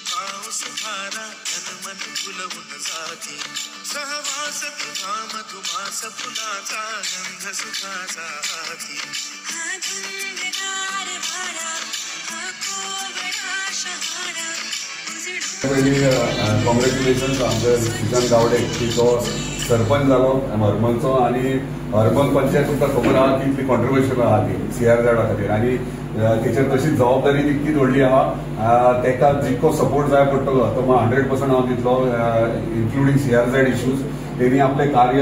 पाऊस धारा तन मन फुलवून जाती सहवास तुझा मधुमास फुलाचा गंध सुखाचा हाती हा धुंदगार वारा हा कोवळा शहारा कॉंग्रॅच्युलेशन्स आमचे सुजान गावडे की तो सरपंच जालो हरमलचो आणि हरमल पंचायत तुमकां खबर आहा की इतली कॉन्ट्रिब्युशन आहा ती CRZ खातीर आणि तेचेर तशी जबाबदारी तितकीच व्हडली आहा तेका जितको सपोर्ट जाय पडटलो तो 100% हांव दितलो इन्क्लुडींग CRZ इश्यूज तेणी आपले कार्य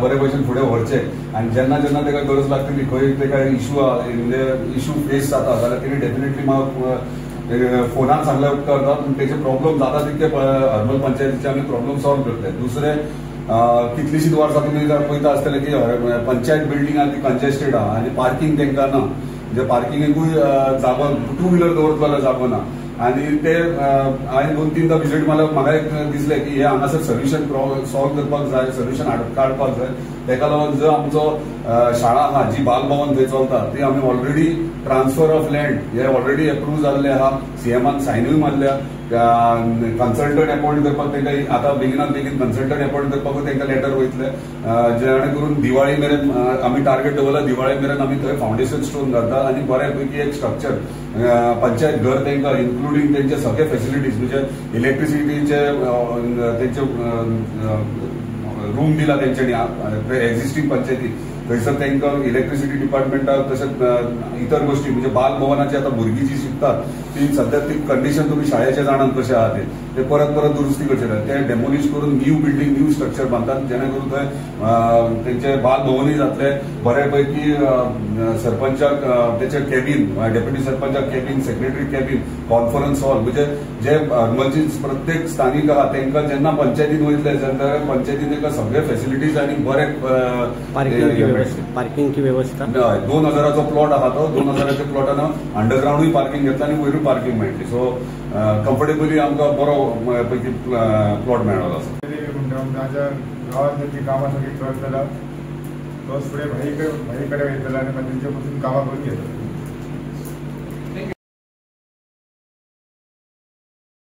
बरे भशेन फुडें व्हरचे आणि जेन्ना जेन्ना तेका गरज लागतली खंय तेका इश्यू फेस जाता जाल्यार तेणी डेफिनेटली म्हाका फोनार सांगल्या उपकार जाता पूण तेचे प्रॉब्लेम जाता तितके हरमल पंचायतीचे आमी प्रॉब्लेम सॉल्व करतले दुसरे कितलीशीच वर्सां तुमी जर पळयता आसतले की पंचायत बिल्डिंग ती कंजेस्टेड आहा आनी पार्किंग तांकां ना म्हणजे पार्किंगेकूय जागो 2 व्हिलर दवरतलो जागो ना आणि ते हांवें 2-3दा विजीट मारल्यार म्हाका एक दिसलें की हे हांगासर सोल्युशन सॉल्व करपाक जाय सोल्युशन काडपाक जाय तेका लागून जो आमचो शाळा आहा जी बालभवन थंय चलता ती आमी ऑलरेडी ट्रान्सफर ऑफ लँड हे ऑलरेडी एप्रूव जाल्ले आहा CMान सायनूय मारल्या कन्सल्टंट अपॉइंट करपाक तांकां आतां बेगिनात बेगीन कन्सल्टंट अपॉइंट करपाकूय तांकां लेटर वयतले जेणे करून दिवाळी मेरेन आमी टार्गेट दवरला दिवाळी मेरेन आमी थंय फावंडेशन स्टोन घालता आनी बऱ्यापैकी एक स्ट्रक्चर पंचायत घर तांकां इन्क्लुडींग तेंचे सगळे फेसिलिटीज म्हणजे इलेक्ट्रिसिटीचे तेंचे रूम दिला तेंच्यांनी एक्झिस्टिंग पंचायतीक थंयसर तांकां इलेक्ट्रिसिटी डिपार्टमेंटाक तशेंच इतर गोष्टी म्हणजे बालभवनाची आतां भुरगीं जी शिकतात ती सद्या ती कंडिशन तुमी शाळेचे जाणात कशें आहा ते परत दुरुस्ती करचे ते डेमोलिश करून न्यू बिल्डींग न्यू स्ट्रक्चर बांदतात जेणे करून थंय तेंचे बालभवनूय जातले बऱ्यापैकी सरपंचाक तेचे कॅबीन डेप्युटी सरपंचाक cabin secretary cabin conference hall म्हणजे जे हरमलची प्रत्येक स्थानिक आहा तांकां जेन्ना पंचायतीन वयतले जाल्यार पंचायतीन तांकां सगळे फेसिलिटीज आनी बरे पार्किंगची व्यवस्था 2000 प्लॉट आहा तो 2000 प्लॉटान अंडरग्राउंडूय पार्किंग घेतला आनी वयरूय पार्किंग मेळटली सो कम्फर्टेबली आमकां बरो पैकी प्लॉट मेळ्ळो आसा माझ्या गावात जी कामां सगळी करतला तोच फुडें भाई कडेन वयतलो आनी त्यांच्या पासून कामां करून घेतलो